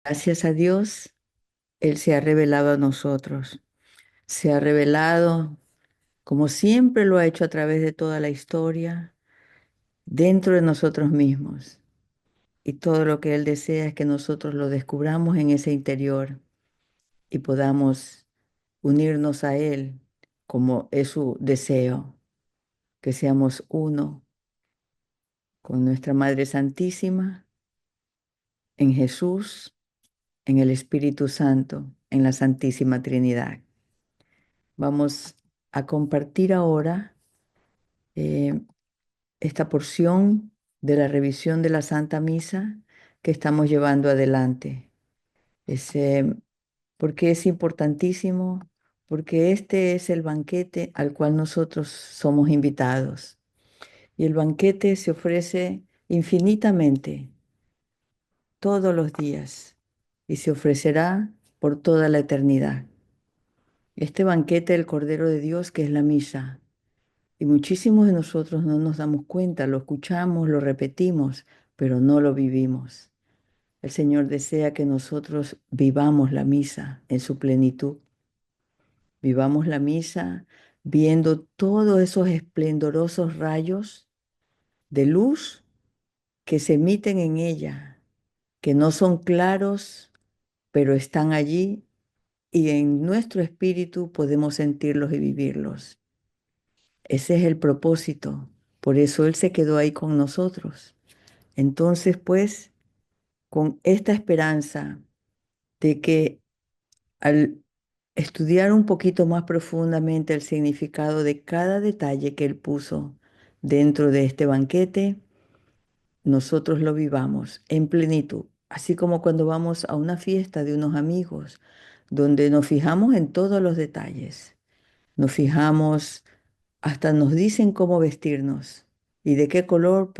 Gracias a Dios, Él se ha revelado a nosotros. Se ha revelado, como siempre lo ha hecho a través de toda la historia, dentro de nosotros mismos. Y todo lo que Él desea es que nosotros lo descubramos en ese interior y podamos unirnos a Él como es su deseo, que seamos uno con nuestra Madre Santísima, en Jesús, en el Espíritu Santo, en la Santísima Trinidad. Vamos a compartir ahora eh, esta porción de la revisión de la Santa Misa que estamos llevando adelante. Es, porque es importantísimo, porque este es el banquete al cual nosotros somos invitados. Y el banquete se ofrece infinitamente todos los días y se ofrecerá por toda la eternidad. Este banquete del Cordero de Dios que es la misa. Y muchísimos de nosotros no nos damos cuenta, lo escuchamos, lo repetimos, pero no lo vivimos. El Señor desea que nosotros vivamos la misa en su plenitud. Vivamos la misa viendo todos esos esplendorosos rayos de luz que se emiten en ella, que no son claros, pero están allí y en nuestro espíritu podemos sentirlos y vivirlos. Ese es el propósito. Por eso Él se quedó ahí con nosotros. Entonces, pues, con esta esperanza de que al estudiar un poquito más profundamente el significado de cada detalle que Él puso dentro de este banquete, nosotros lo vivamos en plenitud. Así como cuando vamos a una fiesta de unos amigos, donde nos fijamos en todos los detalles. Nos fijamos, hasta nos dicen cómo vestirnos y de qué color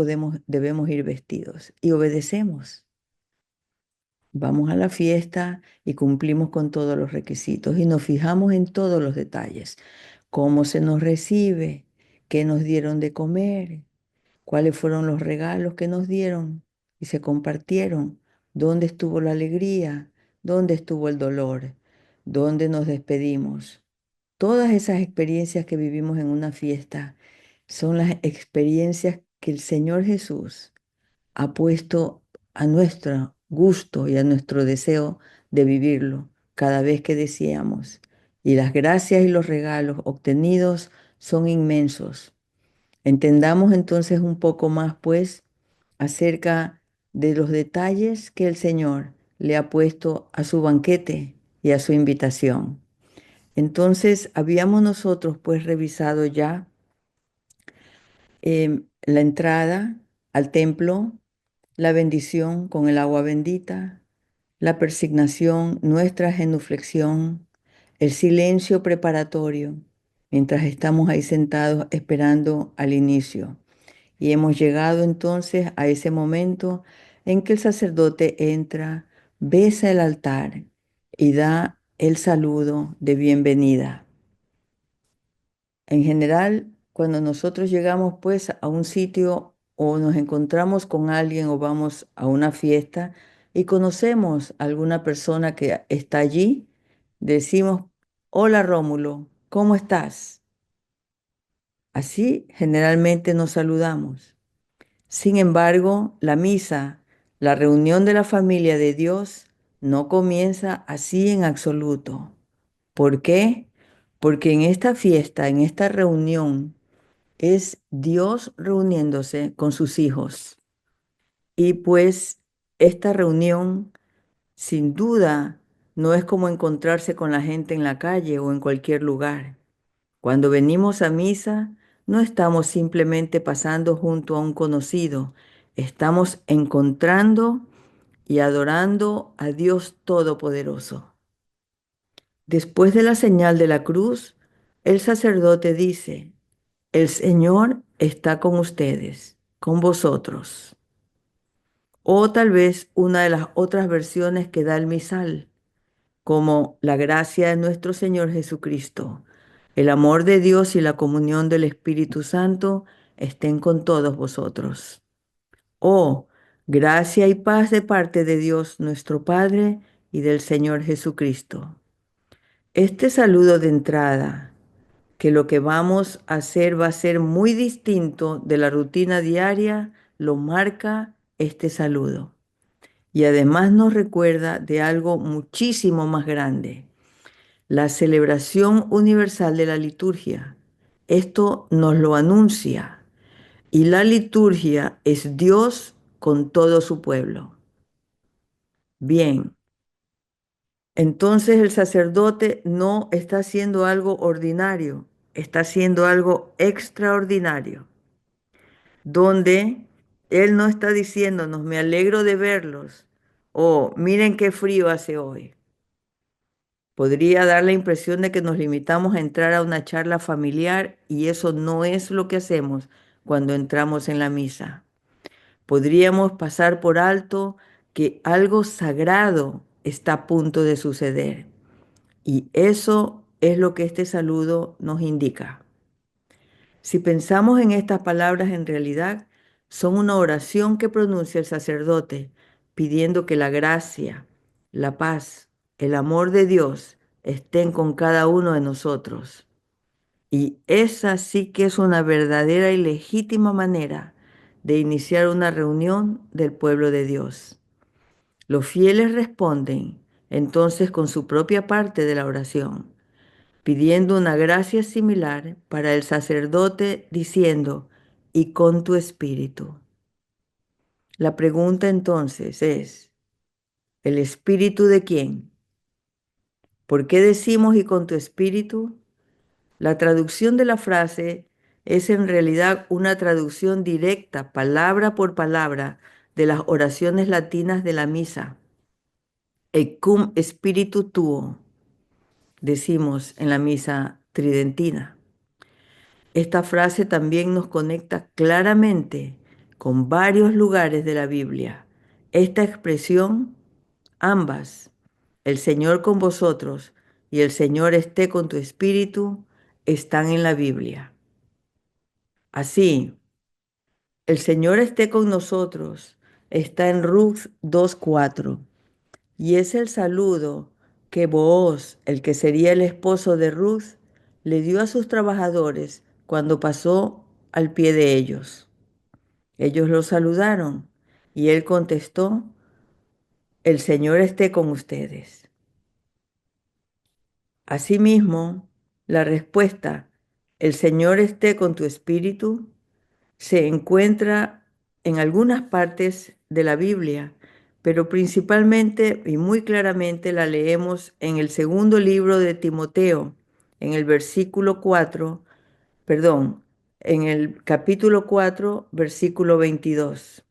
debemos ir vestidos. Y obedecemos. Vamos a la fiesta y cumplimos con todos los requisitos y nos fijamos en todos los detalles. Cómo se nos recibe, qué nos dieron de comer, cuáles fueron los regalos que nos dieron y se compartieron, dónde estuvo la alegría, dónde estuvo el dolor, dónde nos despedimos. Todas esas experiencias que vivimos en una fiesta son las experiencias que el Señor Jesús ha puesto a nuestro gusto y a nuestro deseo de vivirlo cada vez que deseamos. Y las gracias y los regalos obtenidos son inmensos. Entendamos entonces un poco más, pues, acerca de los detalles que el Señor le ha puesto a su banquete y a su invitación. Entonces, habíamos nosotros, pues, revisado ya la entrada al templo, la bendición con el agua bendita, la persignación, nuestra genuflexión, el silencio preparatorio, mientras estamos ahí sentados esperando al inicio. Y hemos llegado entonces a ese momento en que el sacerdote entra, besa el altar y da el saludo de bienvenida. En general, cuando nosotros llegamos pues a un sitio o nos encontramos con alguien o vamos a una fiesta y conocemos a alguna persona que está allí, decimos, hola Rómulo, ¿cómo estás? Así generalmente nos saludamos. Sin embargo, la misa, la reunión de la familia de Dios, no comienza así en absoluto. ¿Por qué? Porque en esta fiesta, en esta reunión, es Dios reuniéndose con sus hijos. Y pues esta reunión, sin duda, no es como encontrarse con la gente en la calle o en cualquier lugar. Cuando venimos a misa, no estamos simplemente pasando junto a un conocido, estamos encontrando y adorando a Dios Todopoderoso. Después de la señal de la cruz, el sacerdote dice, el Señor está con ustedes, con vosotros. O tal vez una de las otras versiones que da el misal, como la gracia de nuestro Señor Jesucristo, el amor de Dios y la comunión del Espíritu Santo estén con todos vosotros. O Gracia y paz de parte de Dios nuestro Padre y del Señor Jesucristo. Este saludo de entrada, que lo que vamos a hacer va a ser muy distinto de la rutina diaria, lo marca este saludo. Y además nos recuerda de algo muchísimo más grande, la celebración universal de la liturgia. Esto nos lo anuncia. Y la liturgia es Dios con todo su pueblo. Bien, entonces el sacerdote no está haciendo algo ordinario, está haciendo algo extraordinario, donde él no está diciéndonos, me alegro de verlos, o miren qué frío hace hoy. Podría dar la impresión de que nos limitamos a entrar a una charla familiar y eso no es lo que hacemos cuando entramos en la misa. Podríamos pasar por alto que algo sagrado está a punto de suceder. Y eso es lo que este saludo nos indica. Si pensamos en estas palabras en realidad, son una oración que pronuncia el sacerdote pidiendo que la gracia, la paz, el amor de Dios estén con cada uno de nosotros. Y esa sí que es una verdadera y legítima manera de iniciar una reunión del pueblo de Dios. Los fieles responden entonces con su propia parte de la oración, pidiendo una gracia similar para el sacerdote, diciendo, y con tu espíritu. La pregunta entonces es, ¿el espíritu de quién? ¿Por qué decimos y con tu espíritu? La traducción de la frase es en realidad una traducción directa, palabra por palabra, de las oraciones latinas de la misa. E cum spiritu tuo, decimos en la misa tridentina. Esta frase también nos conecta claramente con varios lugares de la Biblia. Esta expresión, ambas, el Señor con vosotros y el Señor esté con tu espíritu, están en la Biblia. Así, el Señor esté con nosotros, está en Ruth 2:4 y es el saludo que Booz, el que sería el esposo de Ruth, le dio a sus trabajadores cuando pasó al pie de ellos. Ellos lo saludaron y él contestó, el Señor esté con ustedes. Asimismo, la respuesta, el Señor esté con tu espíritu, se encuentra en algunas partes de la Biblia, pero principalmente y muy claramente la leemos en el segundo libro de Timoteo, en el versículo 4, perdón, en el capítulo 4, versículo 22.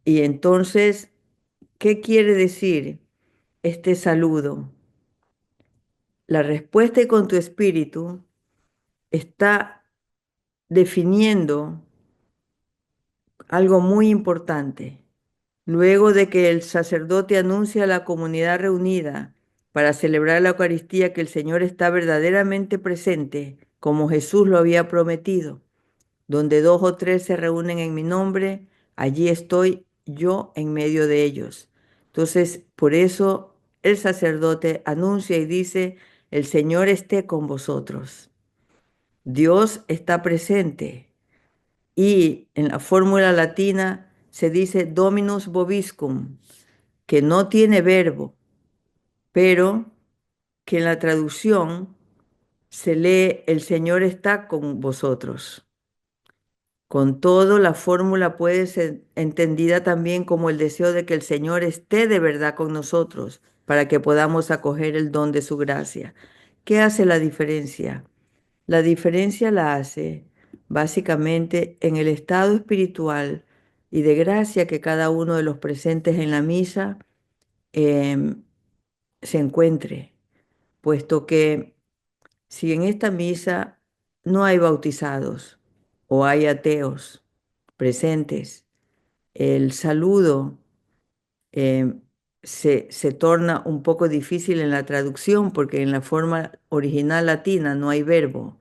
Y entonces, ¿qué quiere decir este saludo? La respuesta y con tu espíritu está definiendo algo muy importante. Luego de que el sacerdote anuncia a la comunidad reunida para celebrar la Eucaristía que el Señor está verdaderamente presente, como Jesús lo había prometido, donde dos o tres se reúnen en mi nombre, allí estoy yo en medio de ellos. Entonces, por eso el sacerdote anuncia y dice, el Señor esté con vosotros. Dios está presente. Y en la fórmula latina se dice Dominus vobiscum, que no tiene verbo, pero que en la traducción se lee el Señor está con vosotros. Con todo, la fórmula puede ser entendida también como el deseo de que el Señor esté de verdad con nosotros para que podamos acoger el don de su gracia. ¿Qué hace la diferencia? La diferencia la hace básicamente en el estado espiritual y de gracia que cada uno de los presentes en la misa em, se encuentre, puesto que si en esta misa no hay bautizados o hay ateos presentes, el saludo se torna un poco difícil en la traducción porque en la forma original latina no hay verbo.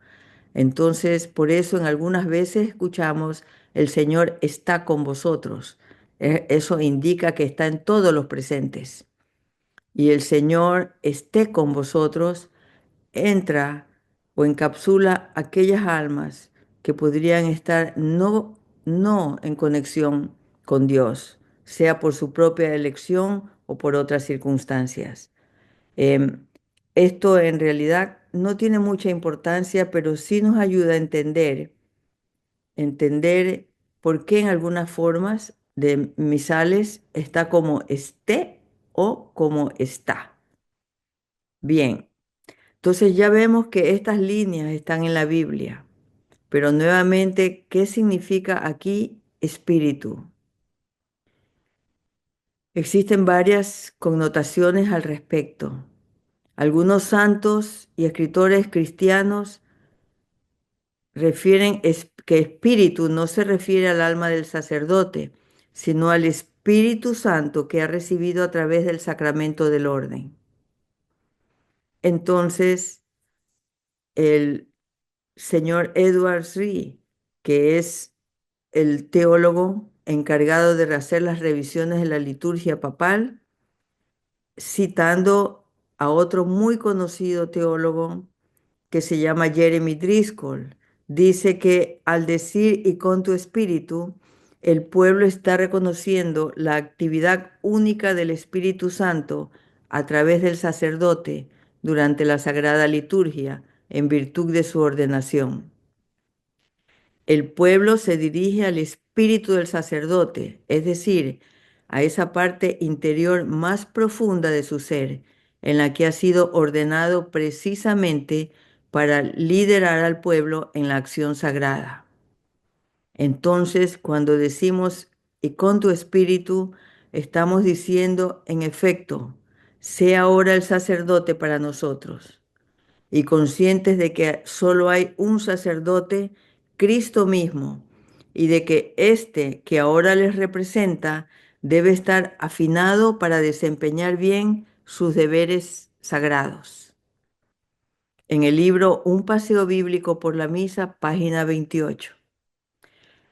Entonces, por eso en algunas veces escuchamos, el Señor está con vosotros. Eso indica que está en todos los presentes. Y el Señor esté con vosotros, entra o encapsula aquellas almas que podrían estar no en conexión con Dios, sea por su propia elección o por otras circunstancias. Em, Esto en realidad no tiene mucha importancia, pero sí nos ayuda a entender por qué en algunas formas de misales está como esté o como está. Bien, entonces ya vemos que estas líneas están en la Biblia, pero nuevamente, ¿qué significa aquí espíritu? Existen varias connotaciones al respecto. Algunos santos y escritores cristianos refieren que espíritu no se refiere al alma del sacerdote, sino al Espíritu Santo que ha recibido a través del sacramento del orden. Entonces, el señor Edward Sri, que es el teólogo encargado de hacer las revisiones de la liturgia papal, citando a otro muy conocido teólogo que se llama Jeremy Driscoll, dice que al decir y con tu espíritu, el pueblo está reconociendo la actividad única del Espíritu Santo a través del sacerdote durante la Sagrada Liturgia en virtud de su ordenación. El pueblo se dirige al espíritu del sacerdote, es decir, a esa parte interior más profunda de su ser, en la que ha sido ordenado precisamente para liderar al pueblo en la acción sagrada. Entonces, cuando decimos, y con tu espíritu, estamos diciendo, en efecto, sea ahora el sacerdote para nosotros y conscientes de que solo hay un sacerdote, Cristo mismo, y de que éste que ahora les representa debe estar afinado para desempeñar bien sus deberes sagrados. En el libro Un paseo bíblico por la misa, página 28.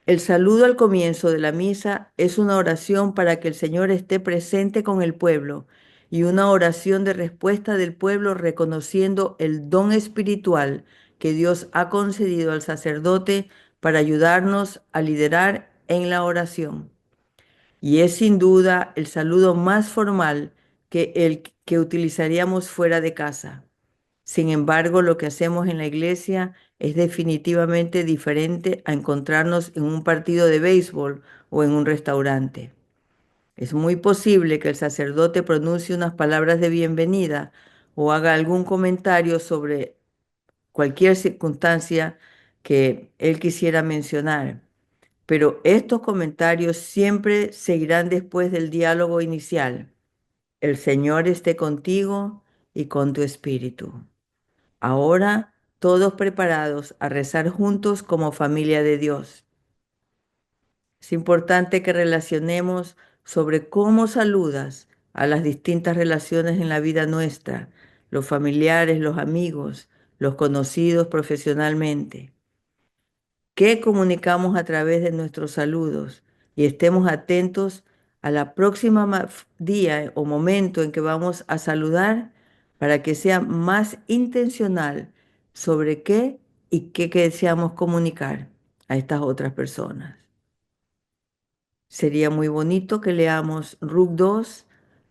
El saludo al comienzo de la misa es una oración para que el Señor esté presente con el pueblo y una oración de respuesta del pueblo reconociendo el don espiritual que Dios ha concedido al sacerdote para ayudarnos a liderar en la oración. Y es sin duda el saludo más formal que el que utilizaríamos fuera de casa. Sin embargo, lo que hacemos en la iglesia es definitivamente diferente a encontrarnos en un partido de béisbol o en un restaurante. Es muy posible que el sacerdote pronuncie unas palabras de bienvenida o haga algún comentario sobre cualquier circunstancia que él quisiera mencionar, pero estos comentarios siempre seguirán después del diálogo inicial. El Señor esté contigo y con tu espíritu. Ahora todos preparados a rezar juntos como familia de Dios. Es importante que relacionemos sobre cómo saludas a las distintas relaciones en la vida nuestra, los familiares, los amigos, los conocidos profesionalmente. ¿Qué comunicamos a través de nuestros saludos? Y estemos atentos a la próxima día o momento en que vamos a saludar para que sea más intencional sobre qué y qué deseamos comunicar a estas otras personas. Sería muy bonito que leamos Ruc 2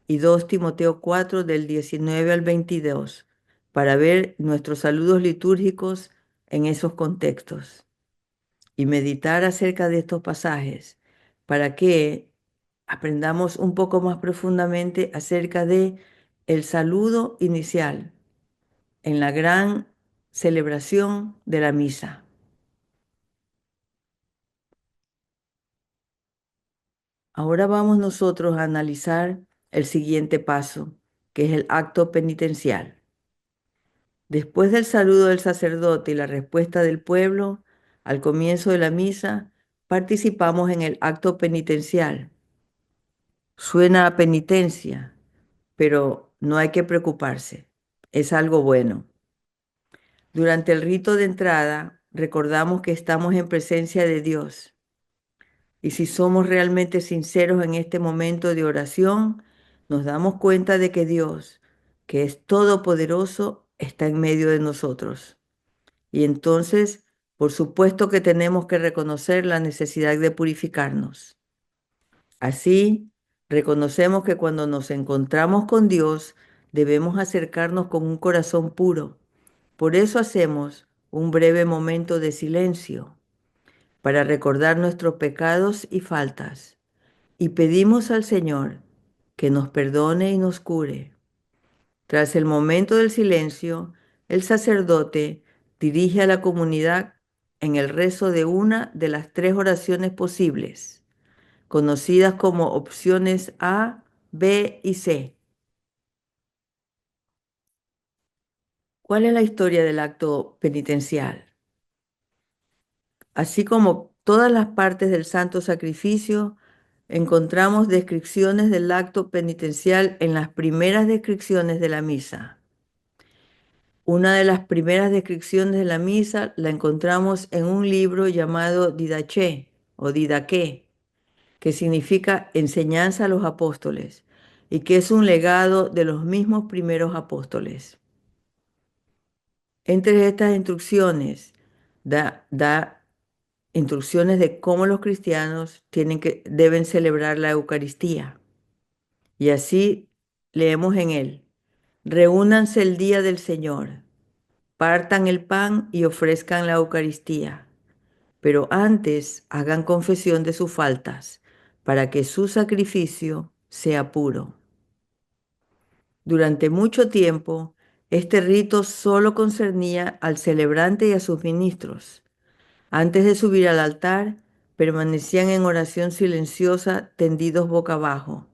y 2 Timoteo 4 del 19 al 22 para ver nuestros saludos litúrgicos en esos contextos y meditar acerca de estos pasajes para que aprendamos un poco más profundamente acerca de el saludo inicial en la gran celebración de la misa. Ahora vamos nosotros a analizar el siguiente paso, que es el acto penitencial. Después del saludo del sacerdote y la respuesta del pueblo, al comienzo de la misa, participamos en el acto penitencial. Suena a penitencia, pero no hay que preocuparse. Es algo bueno. Durante el rito de entrada, recordamos que estamos en presencia de Dios. Y si somos realmente sinceros en este momento de oración, nos damos cuenta de que Dios, que es todopoderoso, está en medio de nosotros. Y entonces, por supuesto que tenemos que reconocer la necesidad de purificarnos. Así, reconocemos que cuando nos encontramos con Dios, debemos acercarnos con un corazón puro. Por eso hacemos un breve momento de silencio para recordar nuestros pecados y faltas y pedimos al Señor que nos perdone y nos cure. Tras el momento del silencio, el sacerdote dirige a la comunidad en el rezo de una de las tres oraciones posibles, conocidas como opciones A, B y C. ¿Cuál es la historia del acto penitencial? Así como todas las partes del santo sacrificio, encontramos descripciones del acto penitencial en las primeras descripciones de la misa. Una de las primeras descripciones de la misa la encontramos en un libro llamado Didaché o Didaqué, que significa enseñanza a los apóstoles y que es un legado de los mismos primeros apóstoles. Entre estas instrucciones da instrucciones de cómo los cristianos deben celebrar la Eucaristía. Y así leemos en él: reúnanse el día del Señor, partan el pan y ofrezcan la Eucaristía, pero antes hagan confesión de sus faltas, para que su sacrificio sea puro. Durante mucho tiempo, este rito solo concernía al celebrante y a sus ministros. Antes de subir al altar, permanecían en oración silenciosa, tendidos boca abajo,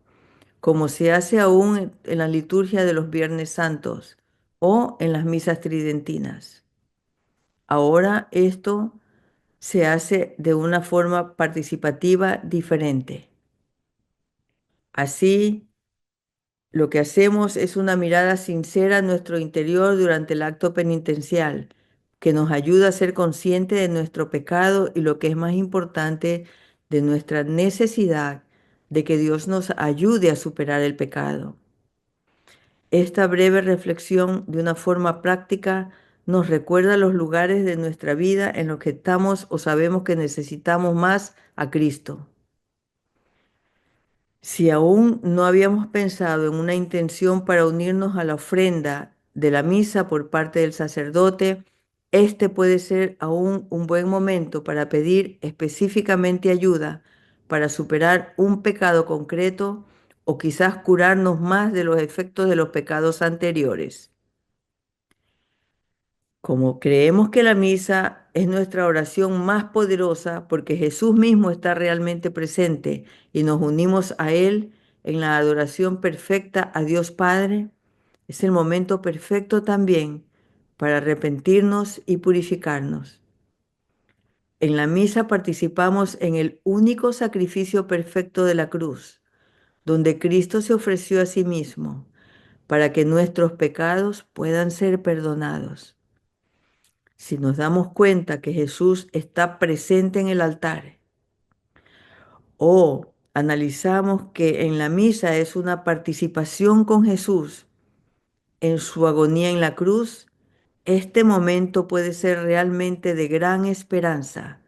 como se hace aún en la liturgia de los Viernes Santos o en las misas tridentinas. Ahora esto se hace de una forma participativa diferente. Así, lo que hacemos es una mirada sincera a nuestro interior durante el acto penitencial, que nos ayuda a ser conscientes de nuestro pecado y, lo que es más importante, de nuestra necesidad de que Dios nos ayude a superar el pecado. Esta breve reflexión de una forma práctica nos recuerda los lugares de nuestra vida en los que estamos o sabemos que necesitamos más a Cristo. Si aún no habíamos pensado en una intención para unirnos a la ofrenda de la misa por parte del sacerdote, este puede ser aún un buen momento para pedir específicamente ayuda para superar un pecado concreto o quizás curarnos más de los efectos de los pecados anteriores. Como creemos que la misa es nuestra oración más poderosa porque Jesús mismo está realmente presente y nos unimos a Él en la adoración perfecta a Dios Padre, es el momento perfecto también para arrepentirnos y purificarnos. En la misa participamos en el único sacrificio perfecto de la cruz, donde Cristo se ofreció a sí mismo para que nuestros pecados puedan ser perdonados. Si nos damos cuenta que Jesús está presente en el altar o analizamos que en la misa es una participación con Jesús en su agonía en la cruz, este momento puede ser realmente de gran esperanza,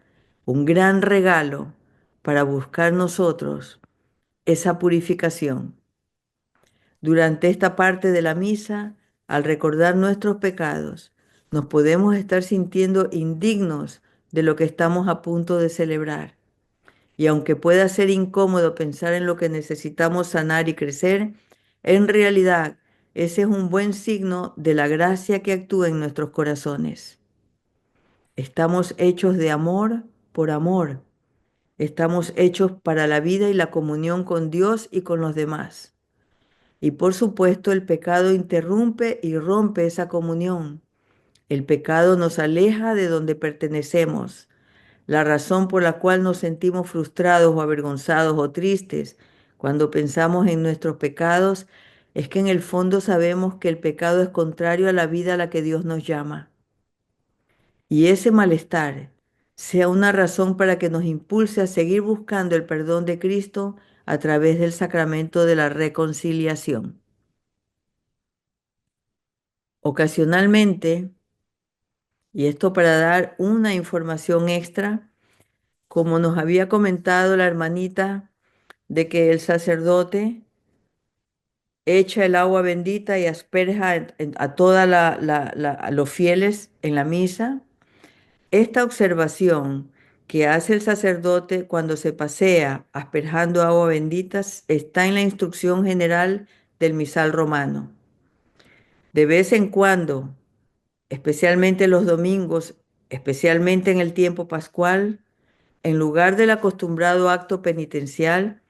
un gran regalo para buscar nosotros esa purificación. Durante esta parte de la misa, al recordar nuestros pecados, nos podemos estar sintiendo indignos de lo que estamos a punto de celebrar. Y aunque pueda ser incómodo pensar en lo que necesitamos sanar y crecer, en realidad ese es un buen signo de la gracia que actúa en nuestros corazones. Estamos hechos de amor por amor. Estamos hechos para la vida y la comunión con Dios y con los demás. Y por supuesto, el pecado interrumpe y rompe esa comunión. El pecado nos aleja de donde pertenecemos. La razón por la cual nos sentimos frustrados o avergonzados o tristes cuando pensamos en nuestros pecados es que en el fondo sabemos que el pecado es contrario a la vida a la que Dios nos llama. Y ese malestar sea una razón para que nos impulse a seguir buscando el perdón de Cristo a través del sacramento de la reconciliación. Ocasionalmente, y esto para dar una información extra, como nos había comentado la hermanita, de que el sacerdote echa el agua bendita y asperja a todos los fieles en la misa. Esta observación que hace el sacerdote cuando se pasea asperjando agua bendita está en la instrucción general del misal romano. De vez en cuando, especialmente los domingos, especialmente en el tiempo pascual, en lugar del acostumbrado acto penitencial,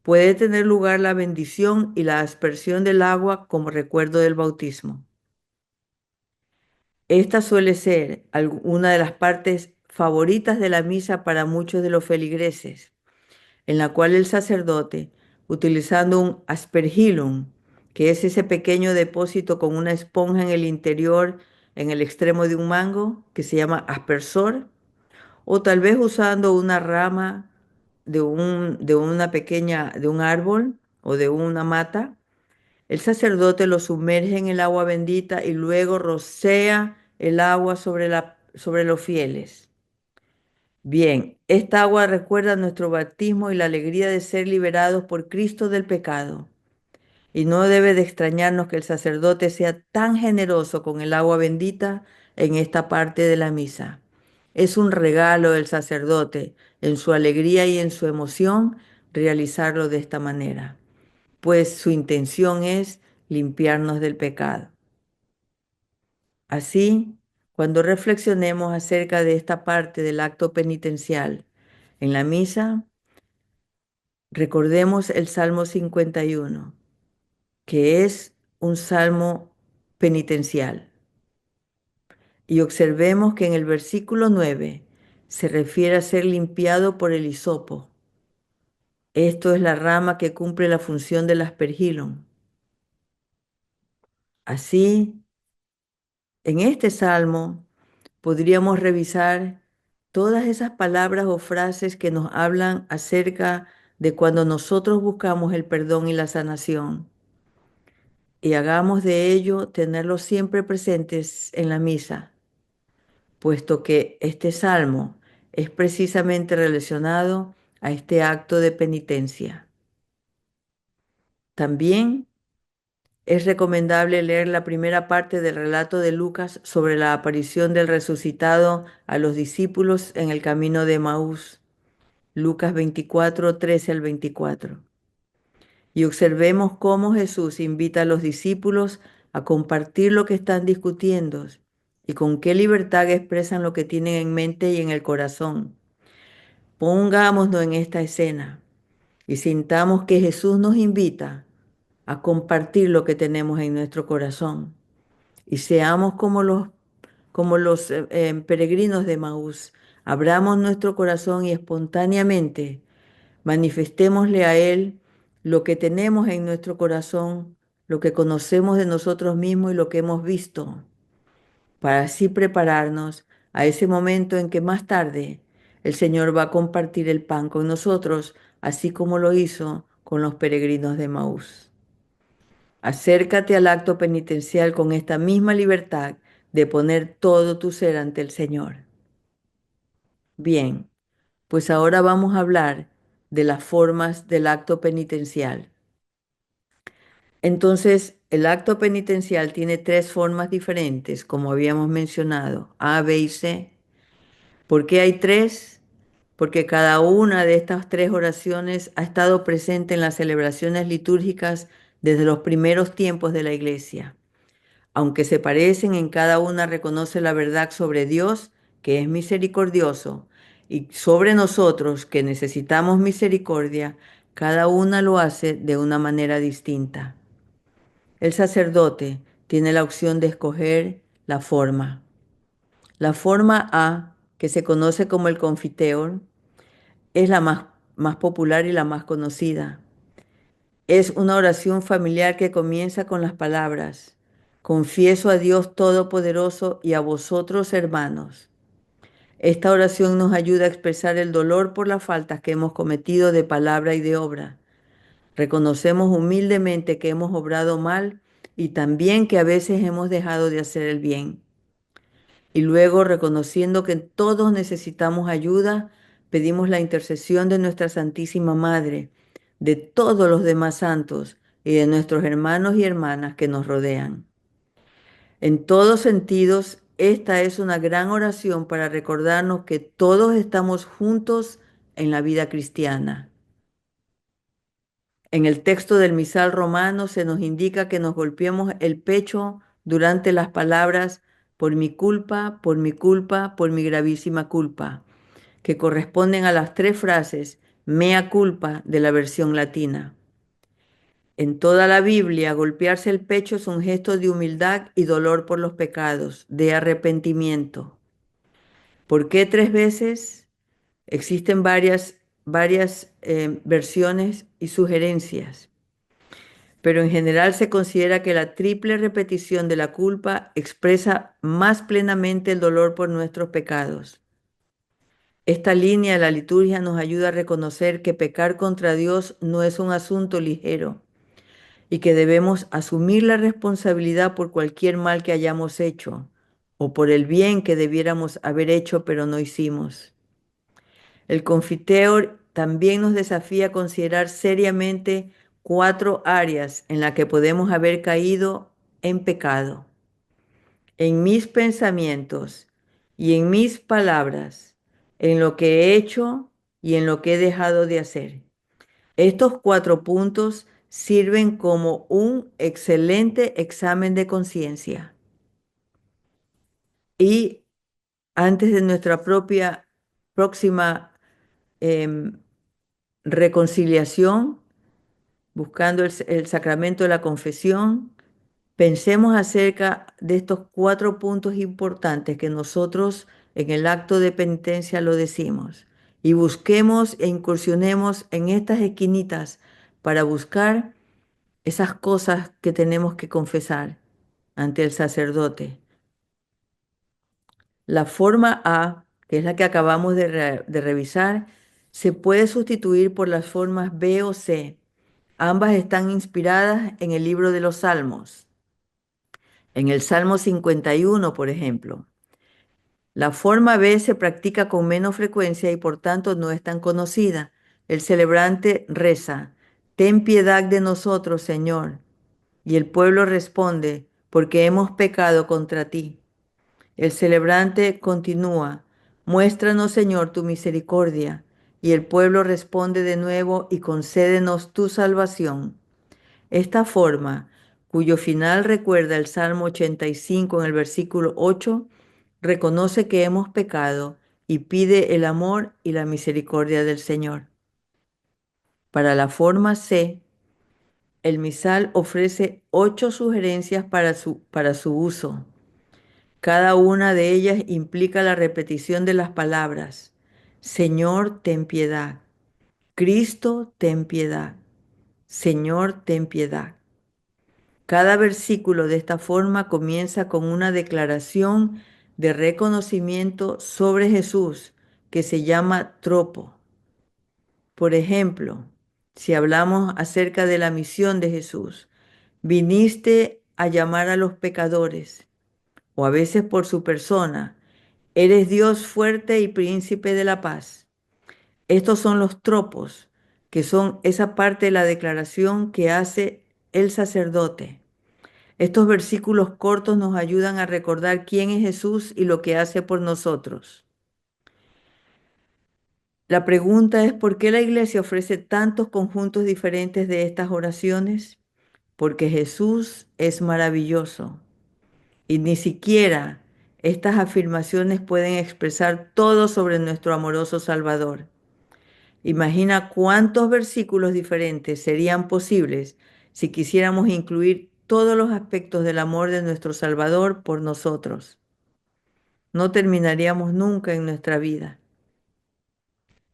puede tener lugar la bendición y la aspersión del agua como recuerdo del bautismo. Esta suele ser una de las partes favoritas de la misa para muchos de los feligreses, en la cual el sacerdote, utilizando un aspergillum, que es ese pequeño depósito con una esponja en el interior, en el extremo de un mango, que se llama aspersor, o tal vez usando una rama de una pequeña, de un árbol o de una mata, el sacerdote lo sumerge en el agua bendita y luego rocea el agua sobre los fieles. Bien, esta agua recuerda nuestro bautismo y la alegría de ser liberados por Cristo del pecado. Y no debe de extrañarnos que el sacerdote sea tan generoso con el agua bendita en esta parte de la misa. Es un regalo del sacerdote, en su alegría y en su emoción, realizarlo de esta manera, pues su intención es limpiarnos del pecado. Así, cuando reflexionemos acerca de esta parte del acto penitencial en la misa, recordemos el Salmo 51, que es un salmo penitencial, y observemos que en el versículo 9 se refiere a ser limpiado por el hisopo. Esto es la rama que cumple la función del aspergillum. Así, en este salmo podríamos revisar todas esas palabras o frases que nos hablan acerca de cuando nosotros buscamos el perdón y la sanación. Y hagamos de ello tenerlos siempre presentes en la misa, puesto que este salmo es precisamente relacionado a este acto de penitencia. También es recomendable leer la primera parte del relato de Lucas sobre la aparición del resucitado a los discípulos en el camino de Emaús, Lucas 24, 13 al 24. Y observemos cómo Jesús invita a los discípulos a compartir lo que están discutiendo y con qué libertad expresan lo que tienen en mente y en el corazón. Pongámonos en esta escena y sintamos que Jesús nos invita a compartir lo que tenemos en nuestro corazón y seamos como los peregrinos de Maús. Abramos nuestro corazón y espontáneamente manifestémosle a Él lo que tenemos en nuestro corazón, lo que conocemos de nosotros mismos y lo que hemos visto, para así prepararnos a ese momento en que más tarde el Señor va a compartir el pan con nosotros, así como lo hizo con los peregrinos de Maús. Acércate al acto penitencial con esta misma libertad de poner todo tu ser ante el Señor. Bien, pues ahora vamos a hablar de las formas del acto penitencial. Entonces, el acto penitencial tiene tres formas diferentes, como habíamos mencionado, A, B y C. ¿Por qué hay tres? Porque cada una de estas tres oraciones ha estado presente en las celebraciones litúrgicas desde los primeros tiempos de la Iglesia. Aunque se parecen, en cada una reconoce la verdad sobre Dios, que es misericordioso, y sobre nosotros, que necesitamos misericordia, cada una lo hace de una manera distinta. El sacerdote tiene la opción de escoger la forma. La forma A, que se conoce como el confiteor, es la más popular y la más conocida. Es una oración familiar que comienza con las palabras: confieso a Dios Todopoderoso y a vosotros, hermanos. Esta oración nos ayuda a expresar el dolor por las faltas que hemos cometido de palabra y de obra. Reconocemos humildemente que hemos obrado mal y también que a veces hemos dejado de hacer el bien. Y luego, reconociendo que todos necesitamos ayuda, pedimos la intercesión de nuestra Santísima Madre, de todos los demás santos y de nuestros hermanos y hermanas que nos rodean. En todos sentidos, esta es una gran oración para recordarnos que todos estamos juntos en la vida cristiana. En el texto del misal romano se nos indica que nos golpeemos el pecho durante las palabras por mi culpa, por mi culpa, por mi gravísima culpa, que corresponden a las tres frases mea culpa de la versión latina. En toda la Biblia, golpearse el pecho es un gesto de humildad y dolor por los pecados, de arrepentimiento. ¿Por qué tres veces? Existen varias versiones y sugerencias, pero en general se considera que la triple repetición de la culpa expresa más plenamente el dolor por nuestros pecados. Esta línea de la liturgia nos ayuda a reconocer que pecar contra Dios no es un asunto ligero y que debemos asumir la responsabilidad por cualquier mal que hayamos hecho o por el bien que debiéramos haber hecho pero no hicimos. El confiteor también nos desafía a considerar seriamente cuatro áreas en las que podemos haber caído en pecado: en mis pensamientos y en mis palabras, en lo que he hecho y en lo que he dejado de hacer. Estos cuatro puntos sirven como un excelente examen de conciencia. Y antes de nuestra propia próxima em, reconciliación, buscando el sacramento de la confesión, pensemos acerca de estos cuatro puntos importantes que nosotros en el acto de penitencia lo decimos. Y busquemos e incursionemos en estas esquinitas para buscar esas cosas que tenemos que confesar ante el sacerdote. La forma A, que es la que acabamos de revisar, se puede sustituir por las formas B o C. Ambas están inspiradas en el libro de los Salmos. En el Salmo 51, por ejemplo. La forma B se practica con menos frecuencia y por tanto no es tan conocida. El celebrante reza: Ten piedad de nosotros, Señor. Y el pueblo responde: Porque hemos pecado contra ti. El celebrante continúa: Muéstranos, Señor, tu misericordia. Y el pueblo responde de nuevo: Y concédenos tu salvación. Esta forma, cuyo final recuerda el Salmo 85 en el versículo 8, reconoce que hemos pecado y pide el amor y la misericordia del Señor. Para la forma C, el misal ofrece 8 sugerencias para su uso. Cada una de ellas implica la repetición de las palabras: Señor, ten piedad. Cristo, ten piedad. Señor, ten piedad. Cada versículo de esta forma comienza con una declaración de reconocimiento sobre Jesús que se llama tropo. Por ejemplo, si hablamos acerca de la misión de Jesús: viniste a llamar a los pecadores, o a veces por su persona: eres Dios fuerte y príncipe de la paz. Estos son los tropos, que son esa parte de la declaración que hace el sacerdote. Estos versículos cortos nos ayudan a recordar quién es Jesús y lo que hace por nosotros. La pregunta es: ¿por qué la iglesia ofrece tantos conjuntos diferentes de estas oraciones? Porque Jesús es maravilloso y ni siquiera estas afirmaciones pueden expresar todo sobre nuestro amoroso Salvador. Imagina cuántos versículos diferentes serían posibles si quisiéramos incluir todos los aspectos del amor de nuestro Salvador por nosotros. No terminaríamos nunca en nuestra vida.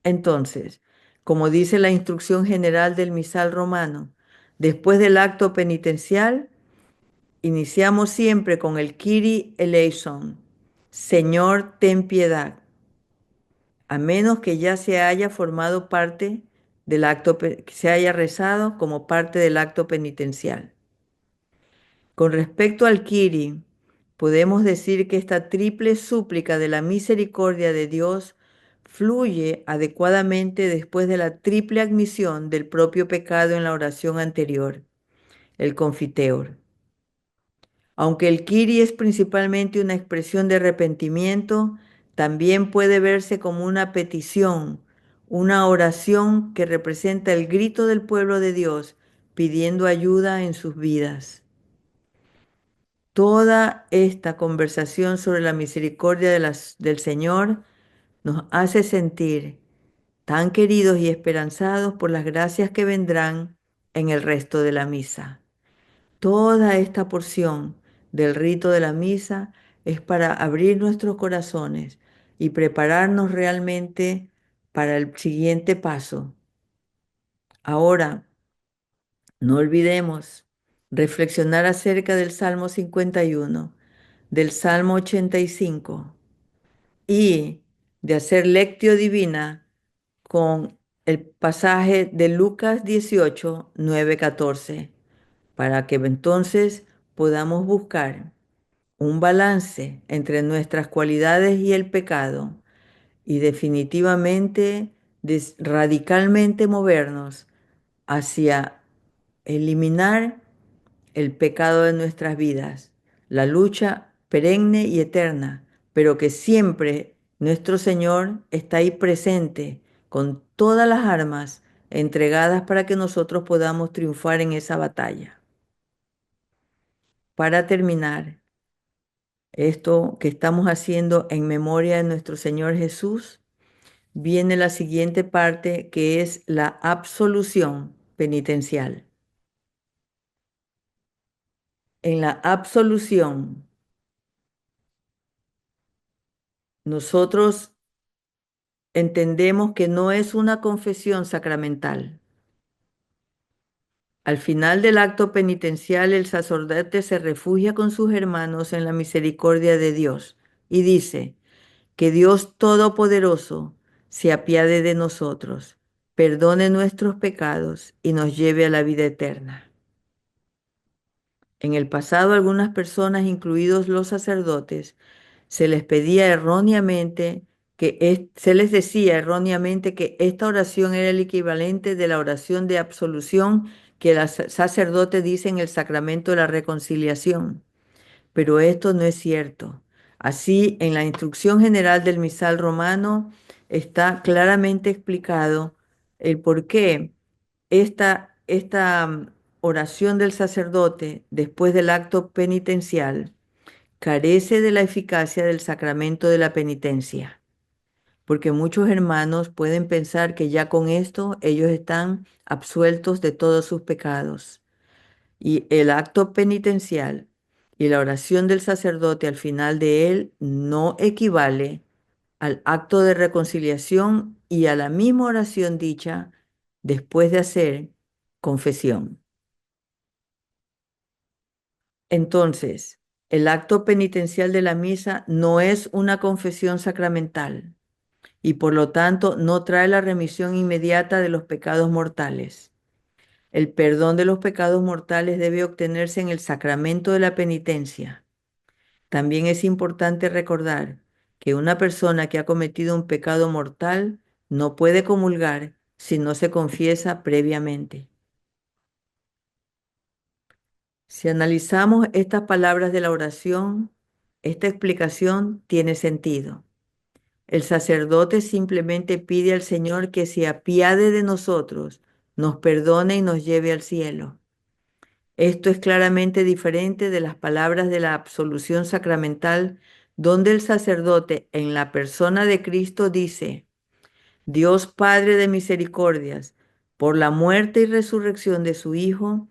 Entonces, como dice la instrucción general del misal romano, después del acto penitencial, iniciamos siempre con el Kyrie eleison: Señor, ten piedad. a menos que ya se haya formado parte del acto, que se haya rezado como parte del acto penitencial. Con respecto al Kiri, podemos decir que esta triple súplica de la misericordia de Dios fluye adecuadamente después de la triple admisión del propio pecado en la oración anterior, el confiteor. Aunque el Kiri es principalmente una expresión de arrepentimiento, también puede verse como una petición, una oración que representa el grito del pueblo de Dios pidiendo ayuda en sus vidas. Toda esta conversación sobre la misericordia del Señor nos hace sentir tan queridos y esperanzados por las gracias que vendrán en el resto de la misa. Toda esta porción del rito de la misa es para abrir nuestros corazones y prepararnos realmente para el siguiente paso. Ahora, no olvidemos reflexionar acerca del Salmo 51, del Salmo 85 y de hacer lectio divina con el pasaje de Lucas 18, 9, 14, para que entonces podamos buscar un balance entre nuestras cualidades y el pecado y definitivamente, radicalmente movernos hacia eliminar el pecado de nuestras vidas, la lucha perenne y eterna, pero que siempre nuestro Señor está ahí presente con todas las armas entregadas para que nosotros podamos triunfar en esa batalla. Para terminar, esto que estamos haciendo en memoria de nuestro Señor Jesús, viene la siguiente parte que es la absolución penitencial. En la absolución, nosotros entendemos que no es una confesión sacramental. Al final del acto penitencial, el sacerdote se refugia con sus hermanos en la misericordia de Dios y dice: que Dios Todopoderoso se apiade de nosotros, perdone nuestros pecados y nos lleve a la vida eterna. En el pasado, algunas personas, incluidos los sacerdotes, se les pedía erróneamente se les decía erróneamente que esta oración era el equivalente de la oración de absolución que el sacerdote dice en el sacramento de la reconciliación. Pero esto no es cierto. Así, en la instrucción general del misal romano está claramente explicado el por qué esta oración del sacerdote después del acto penitencial carece de la eficacia del sacramento de la penitencia, porque muchos hermanos pueden pensar que ya con esto ellos están absueltos de todos sus pecados. Y el acto penitencial y la oración del sacerdote al final de él no equivale al acto de reconciliación y a la misma oración dicha después de hacer confesión. Entonces, el acto penitencial de la misa no es una confesión sacramental y por lo tanto no trae la remisión inmediata de los pecados mortales. El perdón de los pecados mortales debe obtenerse en el sacramento de la penitencia. También es importante recordar que una persona que ha cometido un pecado mortal no puede comulgar si no se confiesa previamente. Si analizamos estas palabras de la oración, esta explicación tiene sentido. El sacerdote simplemente pide al Señor que se apiade de nosotros, nos perdone y nos lleve al cielo. Esto es claramente diferente de las palabras de la absolución sacramental, donde el sacerdote en la persona de Cristo dice: Dios Padre de misericordias, por la muerte y resurrección de su Hijo,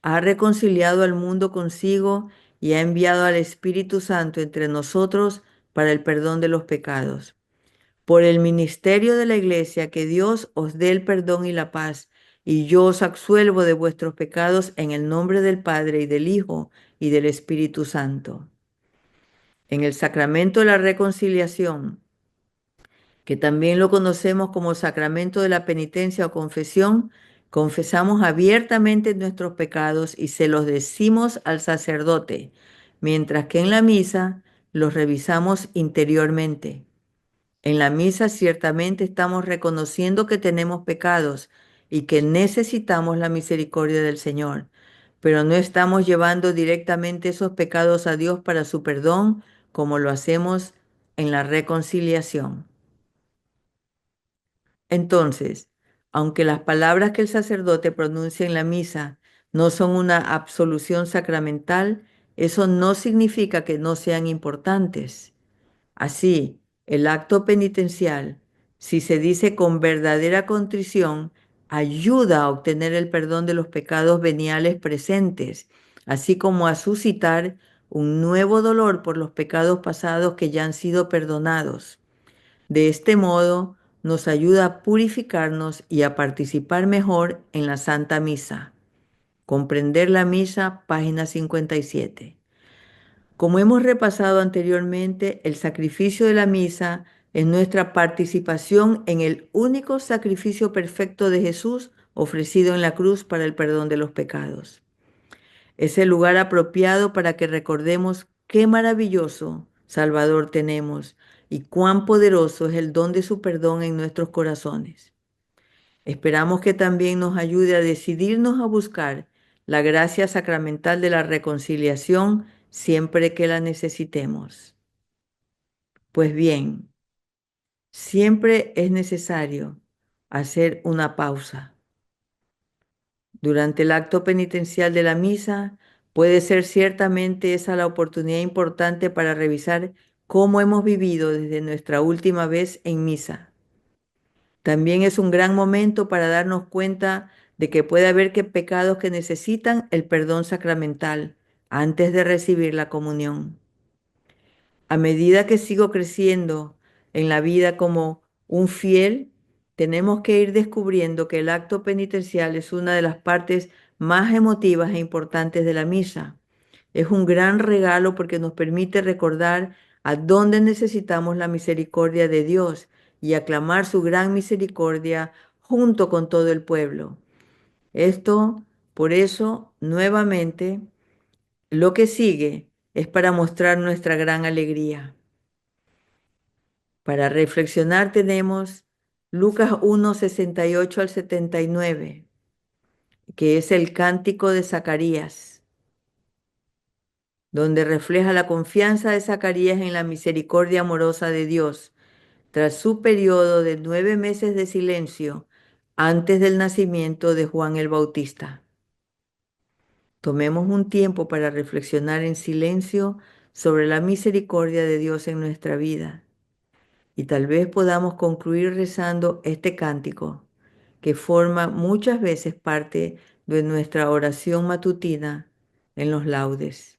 ha reconciliado al mundo consigo y ha enviado al Espíritu Santo entre nosotros para el perdón de los pecados. Por el ministerio de la Iglesia, que Dios os dé el perdón y la paz, y yo os absuelvo de vuestros pecados en el nombre del Padre y del Hijo y del Espíritu Santo. En el sacramento de la reconciliación, que también lo conocemos como sacramento de la penitencia o confesión, confesamos abiertamente nuestros pecados y se los decimos al sacerdote, mientras que en la misa los revisamos interiormente. En la misa ciertamente estamos reconociendo que tenemos pecados y que necesitamos la misericordia del Señor, pero no estamos llevando directamente esos pecados a Dios para su perdón como lo hacemos en la reconciliación. Entonces, aunque las palabras que el sacerdote pronuncia en la misa no son una absolución sacramental, eso no significa que no sean importantes. Así, el acto penitencial, si se dice con verdadera contrición, ayuda a obtener el perdón de los pecados veniales presentes, así como a suscitar un nuevo dolor por los pecados pasados que ya han sido perdonados. De este modo, nos ayuda a purificarnos y a participar mejor en la Santa Misa. Comprender la Misa, página 57. Como hemos repasado anteriormente, el sacrificio de la misa es nuestra participación en el único sacrificio perfecto de Jesús ofrecido en la cruz para el perdón de los pecados. Es el lugar apropiado para que recordemos qué maravilloso Salvador tenemos y cuán poderoso es el don de su perdón en nuestros corazones. Esperamos que también nos ayude a decidirnos a buscar la gracia sacramental de la reconciliación siempre que la necesitemos. Pues bien, siempre es necesario hacer una pausa. Durante el acto penitencial de la misa, puede ser ciertamente esa la oportunidad importante para revisar cómo hemos vivido desde nuestra última vez en misa. También es un gran momento para darnos cuenta de que puede haber pecados que necesitan el perdón sacramental antes de recibir la comunión. A medida que sigo creciendo en la vida como un fiel, tenemos que ir descubriendo que el acto penitencial es una de las partes más emotivas e importantes de la misa. Es un gran regalo porque nos permite recordar a dónde necesitamos la misericordia de Dios y aclamar su gran misericordia junto con todo el pueblo. Esto, por eso, nuevamente, lo que sigue es para mostrar nuestra gran alegría. Para reflexionar tenemos Lucas 1, 68 al 79, que es el cántico de Zacarías, donde refleja la confianza de Zacarías en la misericordia amorosa de Dios, tras su periodo de 9 meses de silencio antes del nacimiento de Juan el Bautista. Tomemos un tiempo para reflexionar en silencio sobre la misericordia de Dios en nuestra vida y tal vez podamos concluir rezando este cántico que forma muchas veces parte de nuestra oración matutina en los laudes.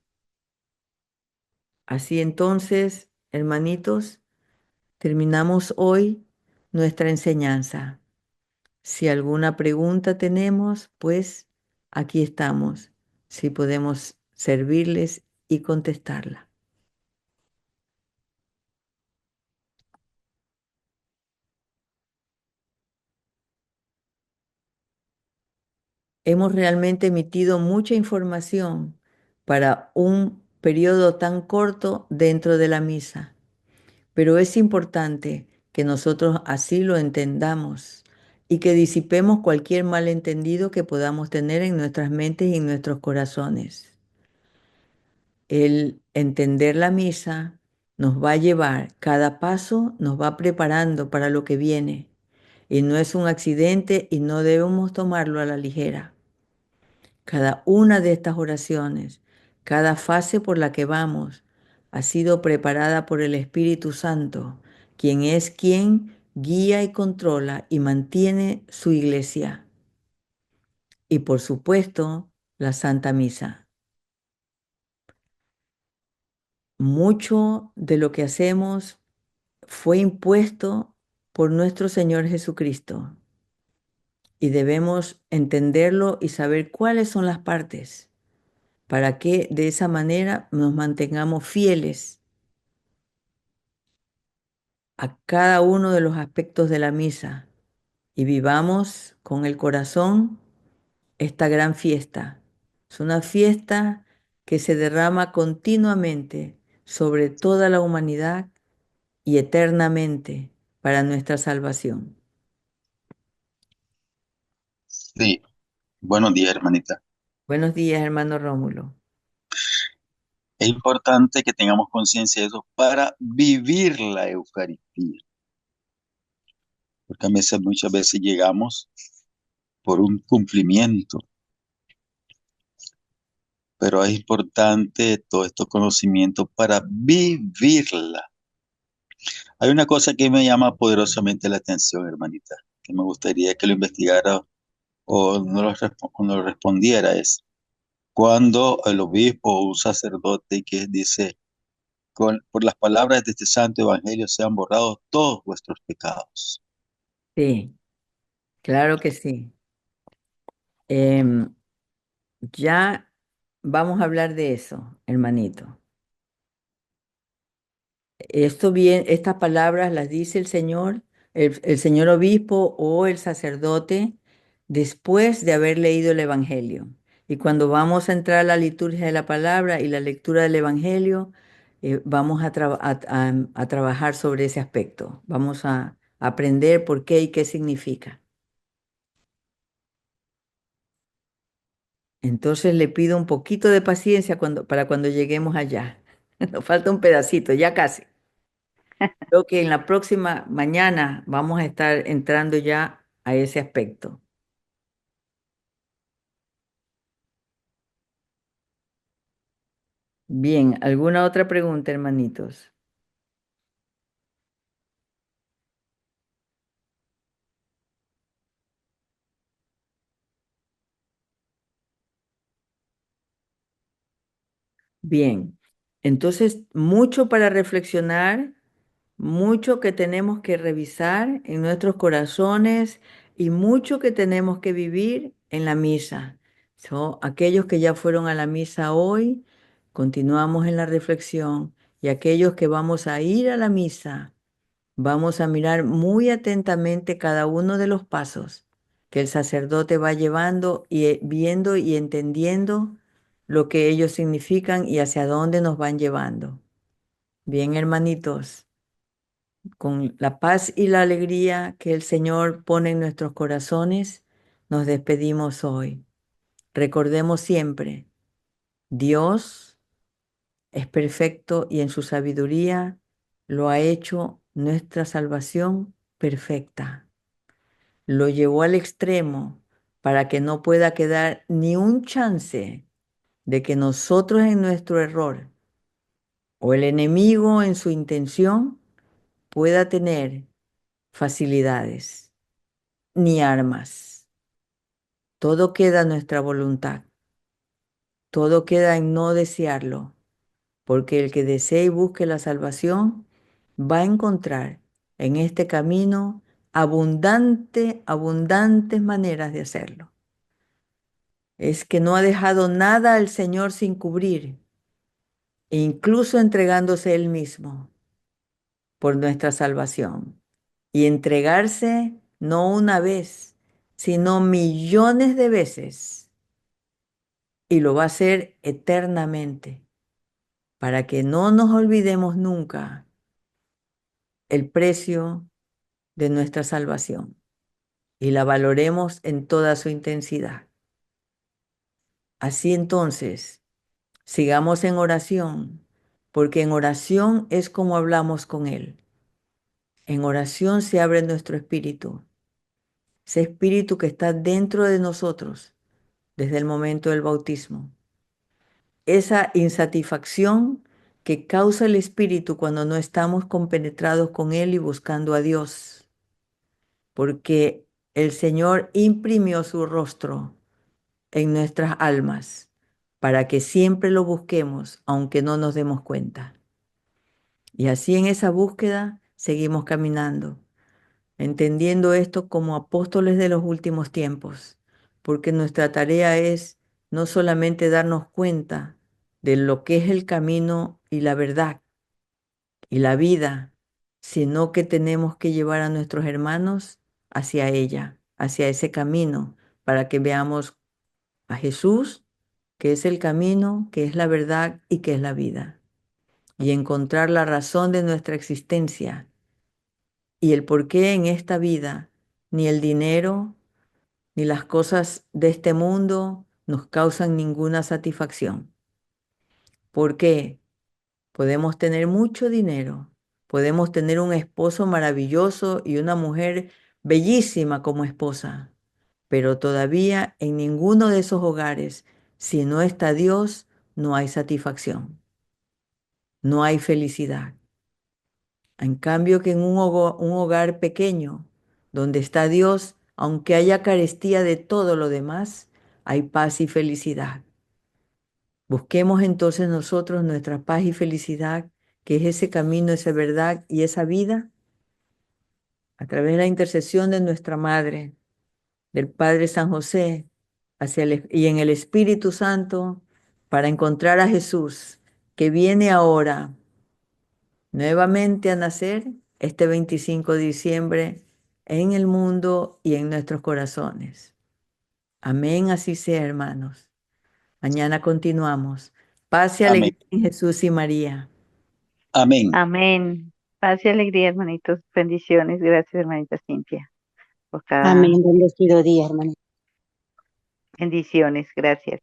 Así entonces, hermanitos, terminamos hoy nuestra enseñanza. Si alguna pregunta tenemos, pues aquí estamos, si podemos servirles y contestarla. Hemos realmente emitido mucha información para un periodo tan corto dentro de la misa, pero es importante que nosotros así lo entendamos y que disipemos cualquier malentendido que podamos tener en nuestras mentes y en nuestros corazones. El entender la misa nos va a llevar, cada paso nos va preparando para lo que viene y no es un accidente y no debemos tomarlo a la ligera. Cada una de estas oraciones, cada fase por la que vamos, ha sido preparada por el Espíritu Santo, quien es quien guía y controla y mantiene su iglesia. Y por supuesto, la Santa Misa. Mucho de lo que hacemos fue impuesto por nuestro Señor Jesucristo y debemos entenderlo y saber cuáles son las partes para que de esa manera nos mantengamos fieles a cada uno de los aspectos de la misa y vivamos con el corazón esta gran fiesta. Es una fiesta que se derrama continuamente sobre toda la humanidad y eternamente para nuestra salvación. Sí, buenos días, hermanita. Buenos días, hermano Rómulo. Es importante que tengamos conciencia de eso para vivir la Eucaristía, porque muchas veces llegamos por un cumplimiento, pero es importante todo estos conocimientos para vivirla. Hay una cosa que me llama poderosamente la atención, hermanita, que me gustaría que lo investigara o nos lo respondiera, es cuando el obispo o un sacerdote que dice por las palabras de este santo evangelio sean borrados todos vuestros pecados. Sí, claro que sí. Em, ya vamos a hablar de eso, hermanito. Esto bien, estas palabras las dice el Señor, el señor obispo o el sacerdote después de haber leído el Evangelio. Y cuando vamos a entrar a la liturgia de la palabra y la lectura del Evangelio, vamos a trabajar sobre ese aspecto. Vamos a aprender por qué y qué significa. Entonces le pido un poquito de paciencia para cuando lleguemos allá. Nos falta un pedacito, ya casi. Creo que en la próxima mañana vamos a estar entrando ya a ese aspecto. Bien, ¿alguna otra pregunta, hermanitos? Bien, entonces mucho para reflexionar, mucho que tenemos que revisar en nuestros corazones y mucho que tenemos que vivir en la misa. Aquellos que ya fueron a la misa hoy, continuamos en la reflexión y aquellos que vamos a ir a la misa. Vamos a mirar muy atentamente cada uno de los pasos que el sacerdote va llevando y viendo y entendiendo lo que ellos significan y hacia dónde nos van llevando. Bien, hermanitos, con la paz y la alegría que el Señor pone en nuestros corazones, nos despedimos hoy. Recordemos siempre, Dios es perfecto y en su sabiduría lo ha hecho nuestra salvación perfecta. Lo llevó al extremo para que no pueda quedar ni un chance de que nosotros en nuestro error o el enemigo en su intención pueda tener facilidades ni armas. Todo queda en nuestra voluntad, todo queda en no desearlo, porque el que desee y busque la salvación va a encontrar en este camino abundantes maneras de hacerlo. Es que no ha dejado nada al Señor sin cubrir, e incluso entregándose Él mismo por nuestra salvación. Y entregarse no una vez, sino millones de veces. Y lo va a hacer eternamente, para que no nos olvidemos nunca el precio de nuestra salvación y la valoremos en toda su intensidad. Así entonces, sigamos en oración, porque en oración es como hablamos con Él. En oración se abre nuestro espíritu, ese espíritu que está dentro de nosotros desde el momento del bautismo. Esa insatisfacción que causa el espíritu cuando no estamos compenetrados con Él y buscando a Dios, porque el Señor imprimió su rostro en nuestras almas para que siempre lo busquemos, aunque no nos demos cuenta. Y así en esa búsqueda seguimos caminando, entendiendo esto como apóstoles de los últimos tiempos, porque nuestra tarea es no solamente darnos cuenta de lo que es el camino y la verdad y la vida, sino que tenemos que llevar a nuestros hermanos hacia ella, hacia ese camino, para que veamos a Jesús, que es el camino, que es la verdad y que es la vida, y encontrar la razón de nuestra existencia y el por qué en esta vida ni el dinero ni las cosas de este mundo nos causan ninguna satisfacción. ¿Por qué? Podemos tener mucho dinero, podemos tener un esposo maravilloso y una mujer bellísima como esposa, pero todavía en ninguno de esos hogares, si no está Dios, no hay satisfacción, no hay felicidad. En cambio que en un hogar pequeño, donde está Dios, aunque haya carestía de todo lo demás, hay paz y felicidad. Busquemos entonces nosotros nuestra paz y felicidad, que es ese camino, esa verdad y esa vida, a través de la intercesión de nuestra Madre, del Padre San José, y en el Espíritu Santo, para encontrar a Jesús, que viene ahora nuevamente a nacer este 25 de diciembre en el mundo y en nuestros corazones. Amén, así sea, hermanos. Mañana continuamos. Paz y Amén. alegría en Jesús y María. Amén. Amén. Paz y alegría, hermanitos. Bendiciones. Gracias, hermanita Cintia, por cada Amén. Bendecido día, hermano. bendiciones. Gracias.